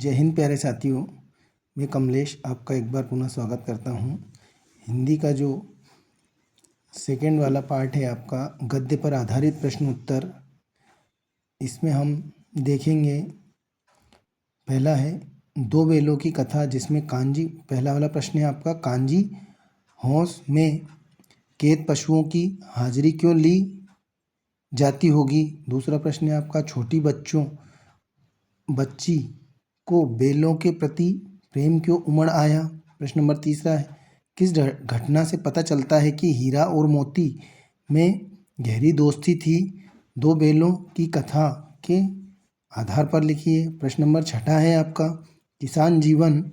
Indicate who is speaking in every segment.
Speaker 1: जय हिंद प्यारे साथियों, मैं कमलेश आपका एक बार पुनः स्वागत करता हूँ। हिंदी का जो सेकेंड वाला पार्ट है आपका गद्य पर आधारित प्रश्न उत्तर, इसमें हम देखेंगे। पहला है दो बैलों की कथा, जिसमें कांजी, पहला वाला प्रश्न है आपका, कांजी हौस में कैद पशुओं की हाजिरी क्यों ली जाती होगी। दूसरा प्रश्न है आपका, छोटी बच्ची को बैलों के प्रति प्रेम क्यों उमड़ आया। प्रश्न नंबर तीसरा है, किस घटना से पता चलता है कि हीरा और मोती में गहरी दोस्ती थी। दो बैलों की कथा के आधार पर लिखिए। प्रश्न नंबर छठा है आपका, किसान जीवन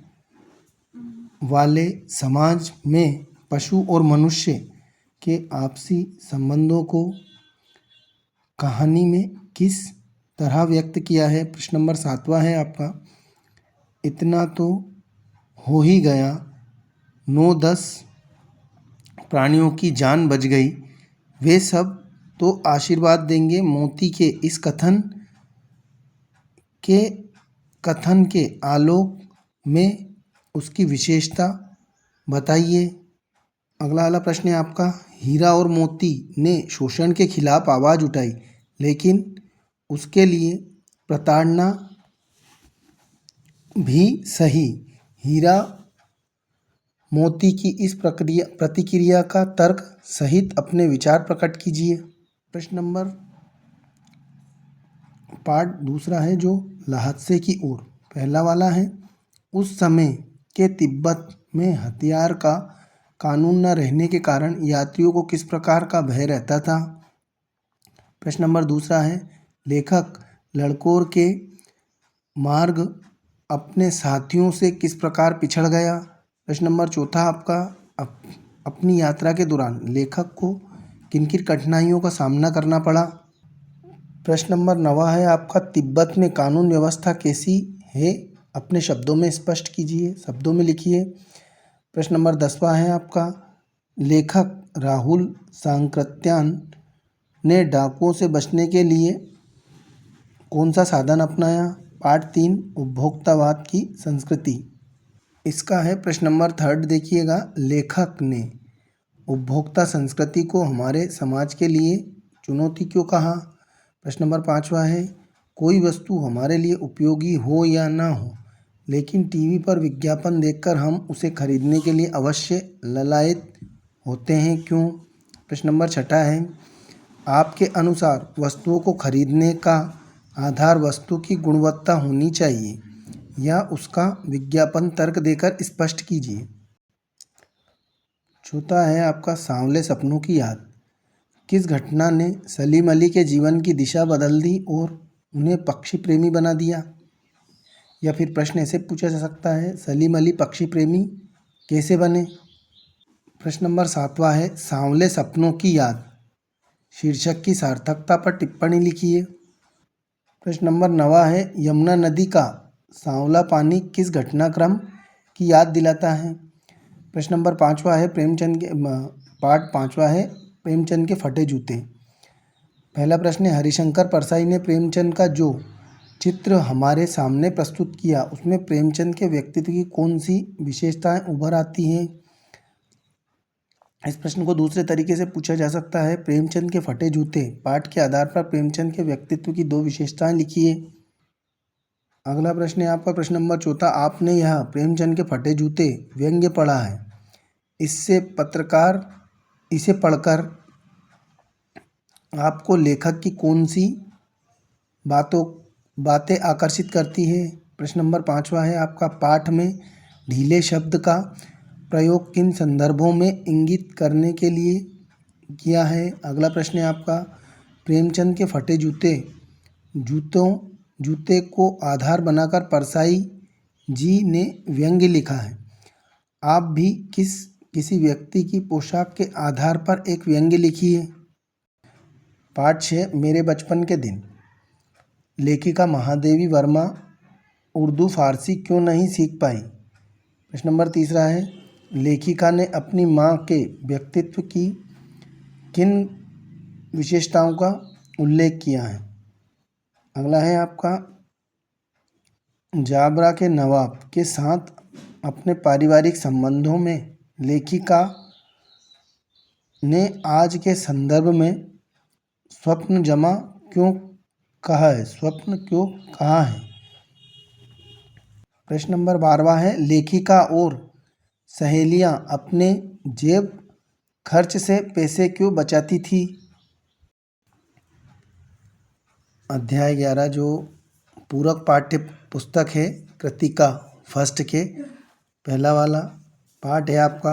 Speaker 1: वाले समाज में पशु और मनुष्य के आपसी संबंधों को कहानी में किस तरह व्यक्त किया है। प्रश्न नंबर सातवां है आपका, इतना तो हो ही गया, 9-10 प्राणियों की जान बच गई, वे सब तो आशीर्वाद देंगे मोती के। इस कथन के आलोक में उसकी विशेषता बताइए। अगला वाला प्रश्न है आपका, हीरा और मोती ने शोषण के खिलाफ आवाज़ उठाई, लेकिन उसके लिए प्रताड़ना भी सही। हीरा मोती की इस प्रतिक्रिया का तर्क सहित अपने विचार प्रकट कीजिए। प्रश्न नंबर पार्ट दूसरा है जो लहादसे की ओर। पहला वाला है, उस समय के तिब्बत में हथियार का कानून न रहने के कारण यात्रियों को किस प्रकार का भय रहता था। प्रश्न नंबर दूसरा है, लेखक लड़कोर के मार्ग अपने साथियों से किस प्रकार पिछड़ गया। प्रश्न नंबर चौथा आपका, अपनी यात्रा के दौरान लेखक को किन किन कठिनाइयों का सामना करना पड़ा। प्रश्न नंबर 9 है आपका, तिब्बत में कानून व्यवस्था कैसी है, अपने शब्दों में स्पष्ट कीजिए, शब्दों में लिखिए। प्रश्न नंबर 10 है आपका, लेखक राहुल सांकृत्यान ने डाकुओं से बचने के लिए कौन सा साधन अपनाया। पार्ट 3, उपभोक्तावाद की संस्कृति, इसका है प्रश्न नंबर 3 देखिएगा, लेखक ने उपभोक्ता संस्कृति को हमारे समाज के लिए चुनौती क्यों कहा। प्रश्न नंबर 5 है, कोई वस्तु हमारे लिए उपयोगी हो या ना हो, लेकिन टीवी पर विज्ञापन देखकर हम उसे खरीदने के लिए अवश्य ललायत होते हैं, क्यों। प्रश्न नंबर 6 है, आपके अनुसार वस्तुओं को खरीदने का आधार वस्तु की गुणवत्ता होनी चाहिए या उसका विज्ञापन तर्क देकर स्पष्ट कीजिए। चौथा है आपका, सांवले सपनों की याद, किस घटना ने सलीम अली के जीवन की दिशा बदल दी और उन्हें पक्षी प्रेमी बना दिया। या फिर प्रश्न ऐसे पूछा जा सकता है, सलीम अली पक्षी प्रेमी कैसे बने। प्रश्न नंबर 7 है, सांवले सपनों की याद शीर्षक की सार्थकता पर टिप्पणी लिखिए। प्रश्न नंबर 9 है, यमुना नदी का सांवला पानी किस घटनाक्रम की याद दिलाता है। प्रश्न नंबर 5 है, पार्ट 5 है, प्रेमचंद के फटे जूते। पहला प्रश्न है, हरिशंकर परसाई ने प्रेमचंद का जो चित्र हमारे सामने प्रस्तुत किया, उसमें प्रेमचंद के व्यक्तित्व की कौन सी विशेषताएं उभर आती हैं। इस प्रश्न को दूसरे तरीके से पूछा जा सकता है, प्रेमचंद के फटे जूते पाठ के आधार पर प्रेमचंद के व्यक्तित्व की 2 विशेषताएं लिखिए। अगला प्रश्न है आपका, प्रश्न नंबर 4, आपने यह प्रेमचंद के फटे जूते व्यंग्य पढ़ा है, इसे पढ़कर आपको लेखक की कौन सी बातें आकर्षित करती है। प्रश्न नंबर 5 है आपका, पाठ में ढीले शब्द का प्रयोग किन संदर्भों में इंगित करने के लिए किया है। अगला प्रश्न है आपका, प्रेमचंद के फटे जूते को आधार बनाकर परसाई जी ने व्यंग्य लिखा है, आप भी किसी व्यक्ति की पोशाक के आधार पर एक व्यंग्य लिखिए। पार्ट 6, मेरे बचपन के दिन, लेखिका महादेवी वर्मा उर्दू फारसी क्यों नहीं सीख पाई। प्रश्न नंबर 3 है, लेखिका ने अपनी माँ के व्यक्तित्व की किन विशेषताओं का उल्लेख किया है। अगला है आपका, जाबरा के नवाब के साथ अपने पारिवारिक संबंधों में लेखिका ने आज के संदर्भ में स्वप्न जमा क्यों कहा है, स्वप्न क्यों कहा है। प्रश्न नंबर 12 है, लेखिका और सहेलियां अपने जेब खर्च से पैसे क्यों बचाती थी। अध्याय 11 जो पूरक पाठ्य पुस्तक है कृतिका फर्स्ट के पहला वाला पाठ है आपका,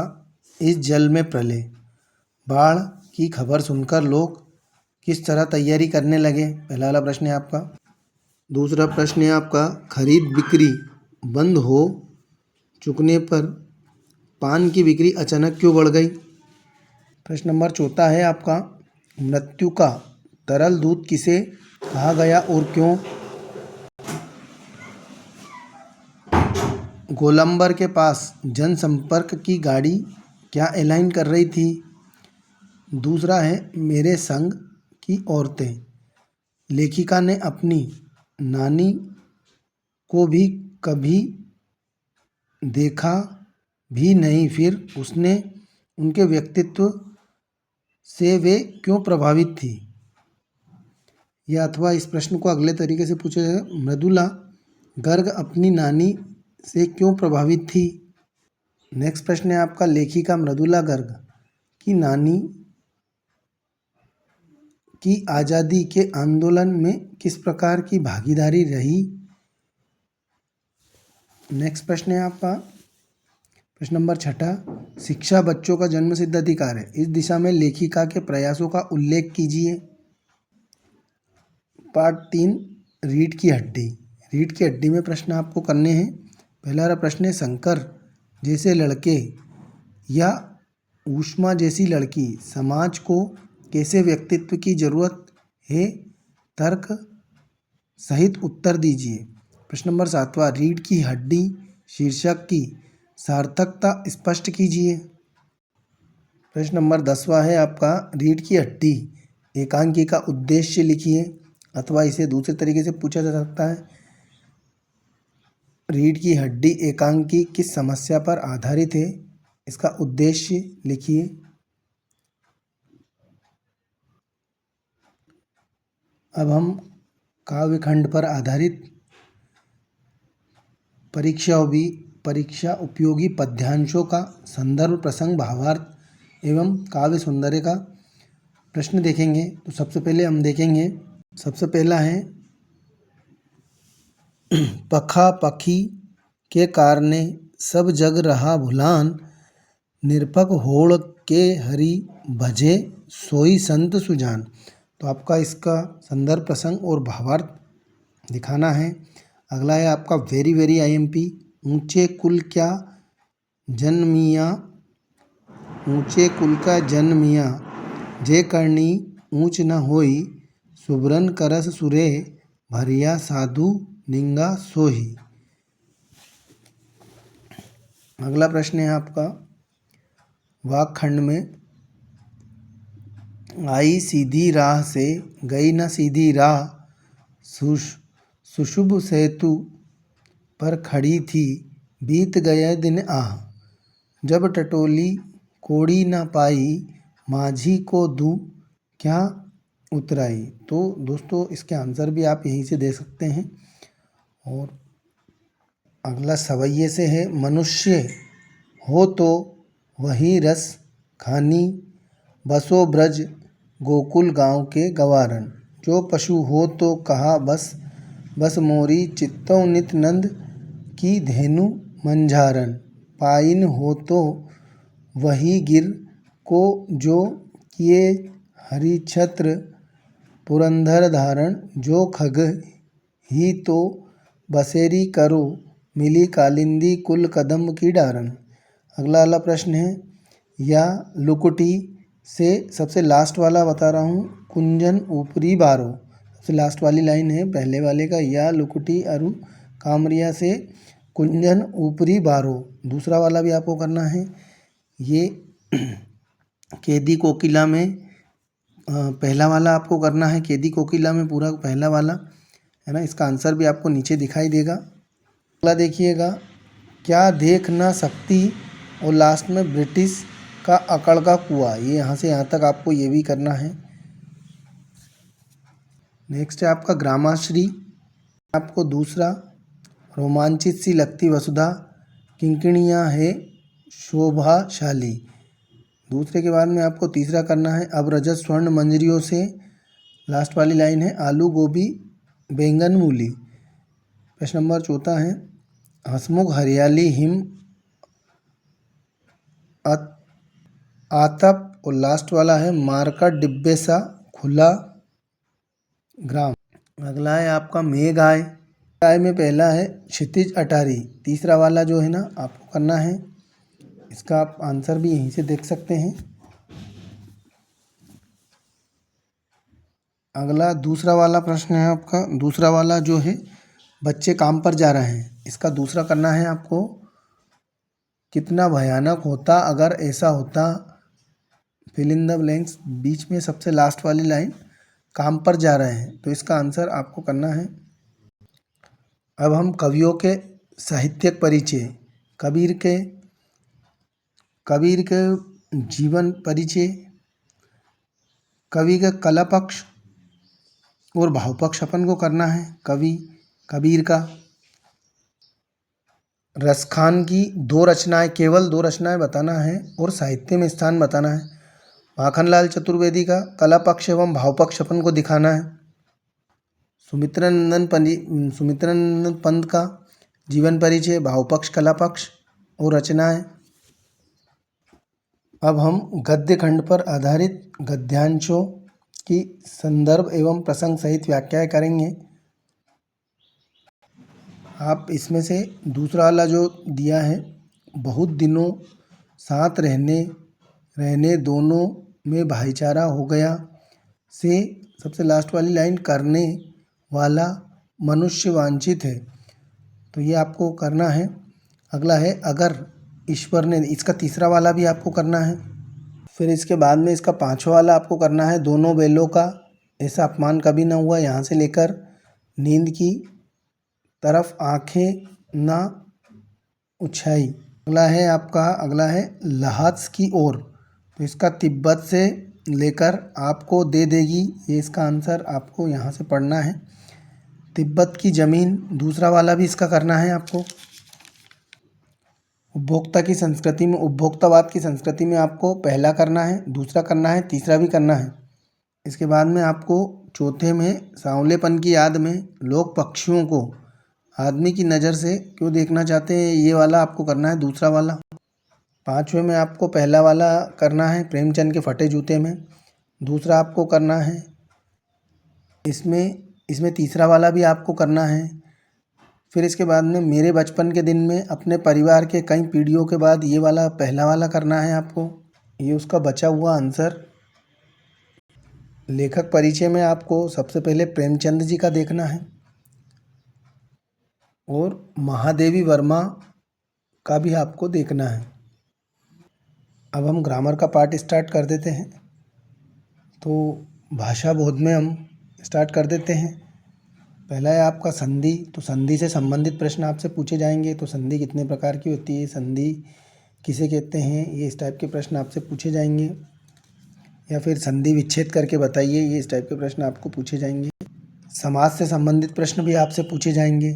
Speaker 1: इस जल में प्रलय। बाढ़ की खबर सुनकर लोग किस तरह तैयारी करने लगे, पहला वाला प्रश्न है आपका। दूसरा प्रश्न है आपका, खरीद बिक्री बंद हो चुकने पर पान की बिक्री अचानक क्यों बढ़ गई। प्रश्न नंबर 14 है आपका, मृत्यु का तरल दूत किसे कहा गया और क्यों। गोलंबर के पास जनसंपर्क की गाड़ी क्या एलाइन कर रही थी। दूसरा है, मेरे संग की औरतें। लेखिका ने अपनी नानी को भी कभी देखा भी नहीं, फिर उसने उनके व्यक्तित्व से वे क्यों प्रभावित थी। या अथवा इस प्रश्न को अगले तरीके से पूछा जाए, मृदुला गर्ग अपनी नानी से क्यों प्रभावित थी। नेक्स्ट प्रश्न है आपका, लेखिका मृदुला गर्ग की नानी की आज़ादी के आंदोलन में किस प्रकार की भागीदारी रही। नेक्स्ट प्रश्न है आपका प्रश्न नंबर 6, शिक्षा बच्चों का जन्मसिद्ध अधिकार है, इस दिशा में लेखिका के प्रयासों का उल्लेख कीजिए। पार्ट 3, रीढ़ की हड्डी। रीढ़ की हड्डी में प्रश्न आपको करने हैं। पहला वाला प्रश्न है, शंकर जैसे लड़के या ऊष्मा जैसी लड़की समाज को कैसे व्यक्तित्व की जरूरत है, तर्क सहित उत्तर दीजिए। प्रश्न नंबर 7, रीढ़ की हड्डी शीर्षक की सार्थकता स्पष्ट कीजिए। प्रश्न नंबर 10 है आपका, रीढ़ की हड्डी एकांकी का उद्देश्य लिखिए, अथवा इसे दूसरे तरीके से पूछा जा सकता है, रीढ़ की हड्डी एकांकी किस समस्या पर आधारित है, इसका उद्देश्य लिखिए। अब हम काव्यखंड पर आधारित परीक्षा उपयोगी पद्यांशों का संदर्भ, प्रसंग, भावार्थ एवं काव्य सौंदर्य का प्रश्न देखेंगे। तो सबसे पहले हम देखेंगे, सबसे पहला है, पखा पखी के कारणे सब जग रहा भुलान, निरपक होड़ के हरि भजे सोई संत सुजान। तो आपका इसका संदर्भ, प्रसंग और भावार्थ दिखाना है। अगला है आपका, वेरी वेरी आईएमपी, ऊंचे कुल क्या जन्मिया, ऊंचे कुल का जन्मिया, जे करनी ऊंच न होई, सुब्रन करस सुरे भरिया साधु निंगा सोही। अगला प्रश्न है आपका, वाकखंड में, आई सीधी राह से गई न सीधी राह, सुशुभ सेतु पर खड़ी थी, बीत गए दिन आह, जब टटोली कोड़ी न पाई, माझी को दूं क्या उतराई। तो दोस्तों इसके आंसर भी आप यहीं से दे सकते हैं। और अगला सवैये से है, मनुष्य हो तो वही रस खानी, बसो ब्रज गोकुल गांव के गवारन, जो पशु हो तो कहा बस बस मोरी, चित्तौ नित नंद की धेनु मंझारन, पाइन हो तो वही गिर को जो किए हरि छत्र पुरंदर धारण, जो खग ही तो बसेरी करो, मिली कालिंदी कुल कदम की डारन। अगला वाला प्रश्न है, या लुकुटी से सबसे लास्ट वाला बता रहा हूँ, कुंजन ऊपरी बारो, सबसे लास्ट वाली लाइन है पहले वाले का, या लुकुटी अरु कामरिया से कुंजन ऊपरी बारो। दूसरा वाला भी आपको करना है, ये कैदी कोकिला में पहला वाला आपको करना है, कैदी कोकिला में पूरा पहला वाला है ना, इसका आंसर भी आपको नीचे दिखाई देगा। अगला देखिएगा, क्या देख ना सकती, और लास्ट में ब्रिटिश का अकड़ का कुआं। ये यहाँ से यहाँ तक आपको ये भी करना है। नेक्स्ट है आपका ग्रामाश्री। आपको दूसरा, रोमांचित सी लगती वसुधा, किंकिणियाँ है शोभाशाली। दूसरे के बाद में आपको तीसरा करना है, अब रजत स्वर्ण मंजरियों से। लास्ट वाली लाइन है, आलू गोभी बैंगन मूली। प्रश्न नंबर चौथा है, हंसमुख हरियाली हिम आतप, और लास्ट वाला है, मारकर डिब्बे सा खुला ग्राम। अगला है आपका मेघ आए। आय में पहला है क्षितिज अटारी। तीसरा वाला जो है ना आपको करना है, इसका आप आंसर भी यहीं से देख सकते हैं। अगला दूसरा वाला प्रश्न है आपका, दूसरा वाला जो है, बच्चे काम पर जा रहे हैं। इसका दूसरा करना है आपको, कितना भयानक होता अगर ऐसा होता, फिल इन द ब्लैंक्स। बीच में सबसे लास्ट वाली लाइन, काम पर जा रहे हैं, तो इसका आंसर आपको करना है। अब हम कवियों के साहित्यिक परिचय, कबीर के जीवन परिचय, कवि का कला पक्ष और भाव पक्ष अपन को करना है। कबीर का, रसखान की दो रचनाएं, केवल दो रचनाएं बताना है और साहित्य में स्थान बताना है। माखनलाल चतुर्वेदी का कला पक्ष एवं भाव पक्ष अपन को दिखाना है। सुमित्रानंद पंत का जीवन परिचय, भाव पक्ष, कला पक्ष और रचनाएं। अब हम गद्य खंड पर आधारित गद्यांशों की संदर्भ एवं प्रसंग सहित व्याख्याएं करेंगे। आप इसमें से दूसरा वाला जो दिया है, बहुत दिनों साथ रहने दोनों में भाईचारा हो गया, से सबसे लास्ट वाली लाइन, करने वाला मनुष्य वांछित है, तो ये आपको करना है। अगला है, अगर ईश्वर ने, इसका तीसरा वाला भी आपको करना है। फिर इसके बाद में इसका पांचवा वाला आपको करना है, दोनों बैलों का ऐसा अपमान कभी ना हुआ, यहाँ से लेकर नींद की तरफ आंखें ना उछाई। अगला है लहाज की ओर, तो इसका तिब्बत से लेकर आपको दे देगी, ये इसका आंसर आपको यहाँ से पढ़ना है। तिब्बत की ज़मीन, दूसरा वाला भी इसका करना है आपको। उपभोक्ता की संस्कृति में, उपभोक्तावाद की संस्कृति में आपको पहला करना है, दूसरा करना है, तीसरा भी करना है। इसके बाद में आपको चौथे में, सांवलेपन की याद में लोग पक्षियों को आदमी की नज़र से क्यों देखना चाहते हैं, ये वाला आपको करना है, दूसरा वाला। पाँचवें में आपको पहला वाला करना है, प्रेमचंद के फटे जूते में। दूसरा आपको करना है, इसमें तीसरा वाला भी आपको करना है। फिर इसके बाद में मेरे बचपन के दिन में अपने परिवार के कई पीढ़ियों के बाद, ये वाला पहला वाला करना है आपको, ये उसका बचा हुआ आंसर। लेखक परिचय में आपको सबसे पहले प्रेमचंद जी का देखना है और महादेवी वर्मा का भी आपको देखना है। अब हम ग्रामर का पार्ट स्टार्ट कर देते हैं। तो भाषा बोध में हम स्टार्ट कर देते हैं। पहला है आपका संधि, तो संधि से संबंधित प्रश्न आपसे पूछे जाएंगे। तो संधि कितने प्रकार की होती है, संधि किसे कहते हैं, ये इस टाइप के प्रश्न आपसे पूछे जाएंगे। या फिर संधि विच्छेद करके बताइए, ये इस टाइप के प्रश्न आपको पूछे जाएंगे। समास से संबंधित प्रश्न भी आपसे पूछे जाएंगे।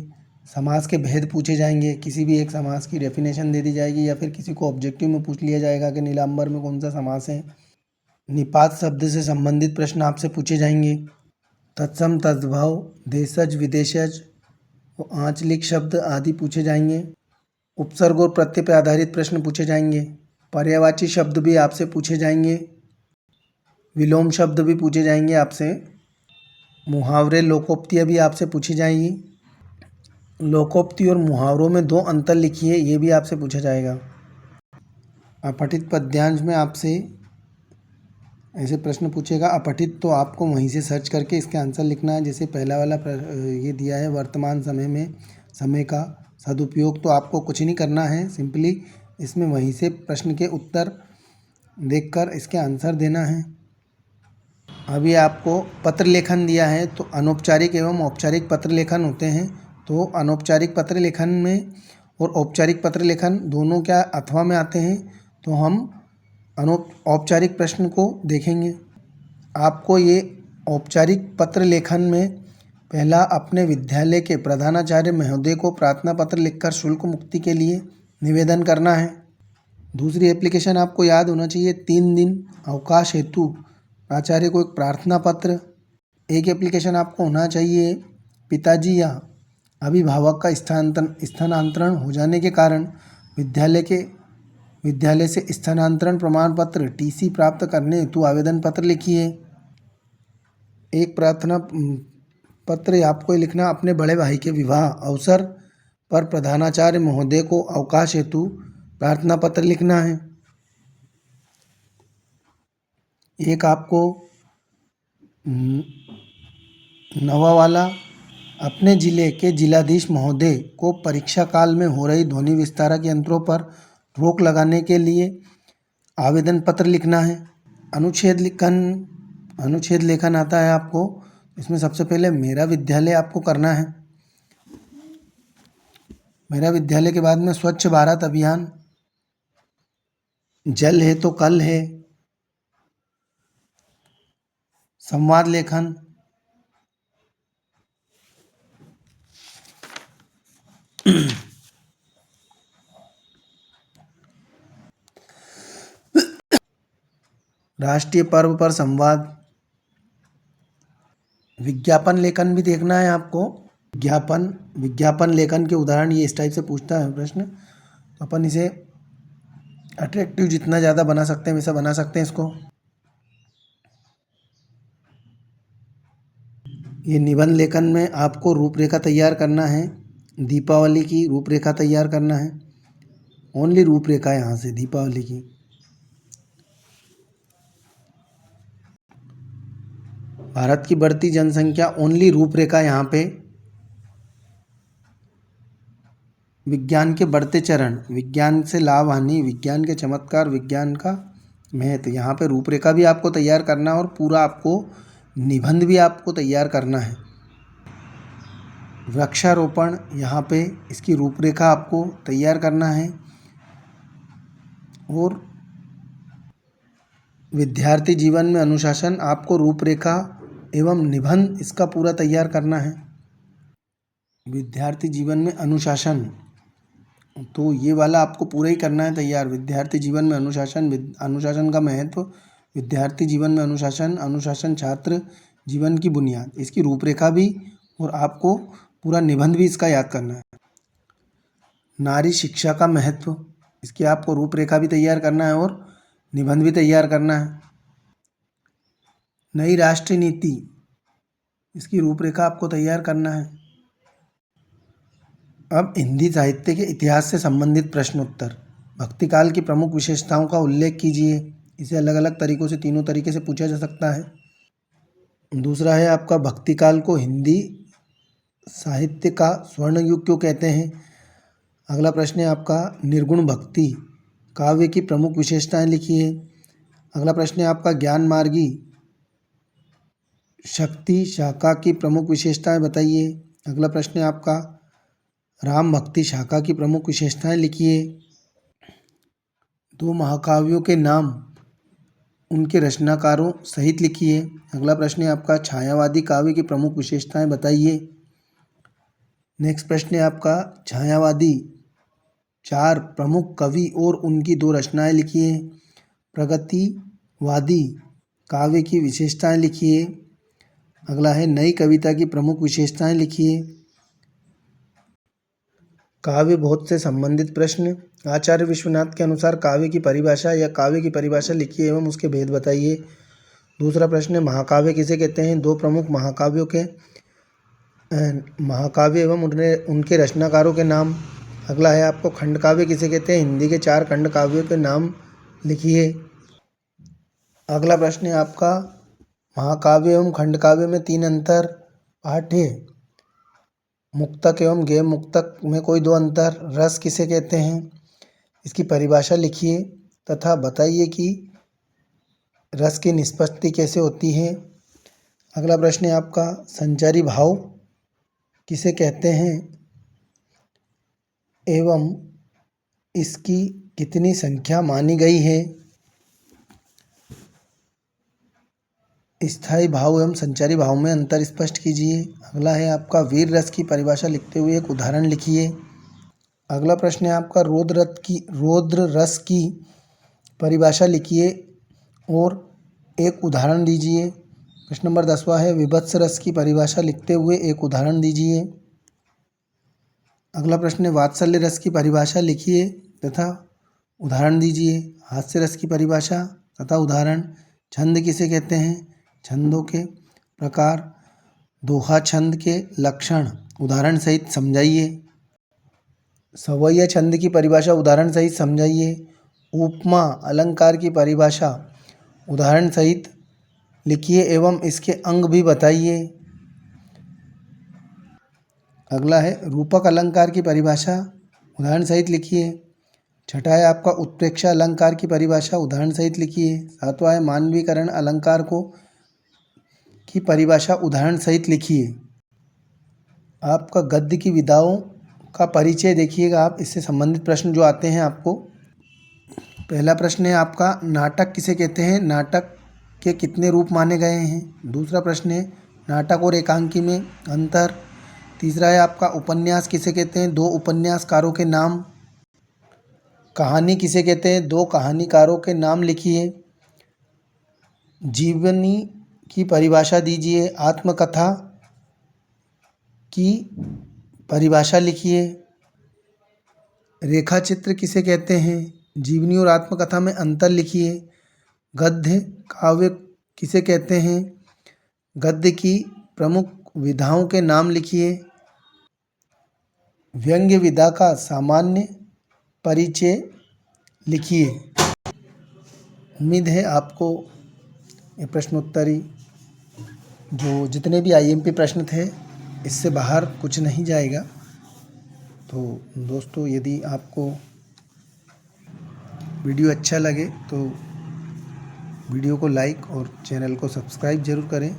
Speaker 1: समास के भेद पूछे जाएंगे, किसी भी एक समास की डेफिनेशन दे दी जाएगी, या फिर किसी को ऑब्जेक्टिव में पूछ लिया जाएगा कि नीलांबर में कौन सा समास है। निपात शब्द से संबंधित प्रश्न आपसे पूछे जाएंगे। तत्सम, तद्भव, देशज, विदेशज, आंचलिक शब्द आदि पूछे जाएंगे। उपसर्ग और प्रत्यय पर आधारित प्रश्न पूछे जाएंगे। पर्यायवाची शब्द भी आपसे पूछे जाएंगे। विलोम शब्द भी पूछे जाएंगे आपसे। मुहावरे, लोकोक्तियाँ भी आपसे पूछी जाएंगी। लोकोक्ति और मुहावरों में दो अंतर लिखिए, ये भी आपसे पूछा जाएगा। अपठित पद्यांश में आपसे ऐसे प्रश्न पूछेगा। अपठित तो आपको वहीं से सर्च करके इसके आंसर लिखना है। जैसे पहला वाला ये दिया है, वर्तमान समय में समय का सदुपयोग, तो आपको कुछ नहीं करना है, सिंपली इसमें वहीं से प्रश्न के उत्तर देखकर इसके आंसर देना है। अभी आपको पत्र लेखन दिया है, तो अनौपचारिक एवं औपचारिक पत्र लेखन होते हैं। तो अनौपचारिक पत्र लेखन में और औपचारिक पत्र लेखन दोनों क्या अथवा में आते हैं, तो हम औपचारिक प्रश्न को देखेंगे। आपको ये औपचारिक पत्र लेखन में पहला अपने विद्यालय के प्रधानाचार्य महोदय को प्रार्थना पत्र लिखकर शुल्क मुक्ति के लिए निवेदन करना है। दूसरी एप्लीकेशन आपको याद होना चाहिए, 3 दिन अवकाश हेतु प्राचार्य को एक प्रार्थना पत्र। एक एप्लीकेशन आपको होना चाहिए, पिताजी या अभिभावक का स्थानांतरण हो जाने के कारण विद्यालय से स्थानांतरण प्रमाण पत्र टीसी प्राप्त करने हेतु आवेदन पत्र लिखिए। एक प्रार्थना पत्र आपको लिखना, अपने बड़े भाई के विवाह अवसर पर प्रधानाचार्य महोदय को अवकाश हेतु प्रार्थना पत्र लिखना है। एक आपको नवा वाला, अपने जिले के जिलाधीश महोदय को परीक्षा काल में हो रही ध्वनि विस्तारक यंत्रों पर रोक लगाने के लिए आवेदन पत्र लिखना है। अनुच्छेद लेखन आता है आपको। इसमें सबसे पहले मेरा विद्यालय आपको करना है। मेरा विद्यालय के बाद में स्वच्छ भारत अभियान, जल है तो कल है, संवाद लेखन, राष्ट्रीय पर्व पर संवाद, विज्ञापन लेखन भी देखना है आपको। विज्ञापन लेखन के उदाहरण ये इस टाइप से पूछता है प्रश्न, तो अपन इसे अट्रैक्टिव जितना ज़्यादा बना सकते हैं वैसा बना सकते हैं इसको। ये निबंध लेखन में आपको रूपरेखा तैयार करना है, दीपावली की रूपरेखा तैयार करना है। ओनली रूपरेखा यहाँ से दीपावली की। भारत की बढ़ती जनसंख्या, ओनली रूपरेखा यहाँ पे। विज्ञान के बढ़ते चरण, विज्ञान से लाभ हानि, विज्ञान के चमत्कार, विज्ञान का महत्व, यहाँ पे रूपरेखा भी आपको तैयार करना है और पूरा आपको निबंध भी आपको तैयार करना है। वृक्षारोपण, यहाँ पे इसकी रूपरेखा आपको तैयार करना है और विद्यार्थी जीवन में अनुशासन, आपको रूपरेखा एवं निबंध इसका पूरा तैयार करना है। विद्यार्थी जीवन में अनुशासन, तो ये वाला आपको पूरा ही करना है तैयार। विद्यार्थी जीवन में अनुशासन का महत्व, विद्यार्थी जीवन में अनुशासन छात्र जीवन की बुनियाद, इसकी रूपरेखा भी और आपको पूरा निबंध भी इसका याद करना है। नारी शिक्षा का महत्व, इसकी आपको रूपरेखा भी तैयार करना है और निबंध भी तैयार करना है। नई राष्ट्रीय नीति, इसकी रूपरेखा आपको तैयार करना है। अब हिंदी साहित्य के इतिहास से संबंधित प्रश्नोत्तर। भक्तिकाल की प्रमुख विशेषताओं का उल्लेख कीजिए। इसे अलग अलग तरीकों से, तीनों तरीके से पूछा जा सकता है। दूसरा है आपका, भक्तिकाल को हिंदी साहित्य का स्वर्ण युग क्यों कहते हैं। अगला प्रश्न है आपका, निर्गुण भक्ति काव्य की प्रमुख विशेषताएं लिखिए। अगला प्रश्न है आपका, ज्ञान मार्गी शक्ति शाखा की प्रमुख विशेषताएं बताइए। अगला प्रश्न है आपका, राम भक्ति शाखा की प्रमुख विशेषताएं लिखिए। 2 महाकाव्यों के नाम उनके रचनाकारों सहित लिखिए। अगला प्रश्न है आपका, छायावादी काव्य की प्रमुख विशेषताएं बताइए। नेक्स्ट प्रश्न है आपका, छायावादी 4 प्रमुख कवि और उनकी 2 रचनाएं लिखिए। प्रगतिवादी काव्य की विशेषताएं लिखिए। अगला है, नई कविता की प्रमुख विशेषताएं लिखिए। काव्य बोध से संबंधित प्रश्न, आचार्य विश्वनाथ के अनुसार काव्य की परिभाषा या काव्य की परिभाषा लिखिए एवं उसके भेद बताइए। दूसरा प्रश्न है, महाकाव्य किसे कहते हैं। 2 प्रमुख महाकाव्यों के महाकाव्य एवं उनके रचनाकारों के नाम। अगला है आपको, खंड काव्य किसे कहते हैं। हिंदी के 4 खंड काव्यों के नाम लिखिए। अगला प्रश्न है आपका, महाकाव्य एवं खंड काव्य में 3 अंतर। पाठ है, मुक्तक एवं गैर मुक्तक में कोई 2 अंतर। रस किसे कहते हैं, इसकी परिभाषा लिखिए तथा बताइए कि रस की निष्पत्ति कैसे होती है। अगला प्रश्न है आपका, संचारी भाव किसे कहते हैं। एवं इसकी कितनी संख्या मानी गई है? स्थायी भाव एवं संचारी भाव में अंतर स्पष्ट कीजिए। अगला है आपका वीर रस की परिभाषा लिखते हुए एक उदाहरण लिखिए। अगला प्रश्न है आपका रौद्र रस की परिभाषा लिखिए और एक उदाहरण दीजिए। प्रश्न नंबर 10वां है विभत्स रस की परिभाषा लिखते हुए एक उदाहरण दीजिए। अगला प्रश्न है वात्सल्य रस की परिभाषा लिखिए तथा उदाहरण दीजिए। हास्य रस की परिभाषा तथा उदाहरण। छंद किसे कहते हैं? छंदों के प्रकार। दोहा छंद के लक्षण उदाहरण सहित समझाइए। सवैया छंद की परिभाषा उदाहरण सहित समझाइए। उपमा अलंकार की परिभाषा उदाहरण सहित लिखिए एवं इसके अंग भी बताइए। अगला है रूपक अलंकार की परिभाषा उदाहरण सहित लिखिए। छठा है आपका उत्प्रेक्षा अलंकार की परिभाषा उदाहरण सहित लिखिए। सातवां है मानवीकरण अलंकार की परिभाषा उदाहरण सहित लिखिए। आपका गद्य की विधाओं का परिचय देखिएगा आप, इससे संबंधित प्रश्न जो आते हैं आपको। पहला प्रश्न है आपका नाटक किसे कहते हैं? नाटक के कितने रूप माने गए हैं? दूसरा प्रश्न है नाटक और एकांकी में अंतर। तीसरा है आपका उपन्यास किसे कहते हैं? दो उपन्यासकारों के नाम। कहानी किसे कहते हैं? दो कहानीकारों के नाम लिखिए। जीवनी की परिभाषा दीजिए। आत्मकथा की परिभाषा लिखिए। रेखा चित्र किसे कहते हैं? जीवनी और आत्मकथा में अंतर लिखिए। गद्य काव्य किसे कहते हैं? गद्य की प्रमुख विधाओं के नाम लिखिए। व्यंग्य विधा का सामान्य परिचय लिखिए। उम्मीद है आपको ये प्रश्नोत्तरी जो जितने भी आईएमपी प्रश्न थे इससे बाहर कुछ नहीं जाएगा। तो दोस्तों यदि आपको वीडियो अच्छा लगे तो वीडियो को लाइक और चैनल को सब्सक्राइब ज़रूर करें।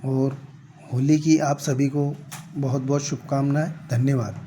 Speaker 1: और होली की आप सभी को बहुत बहुत शुभकामनाएं। धन्यवाद।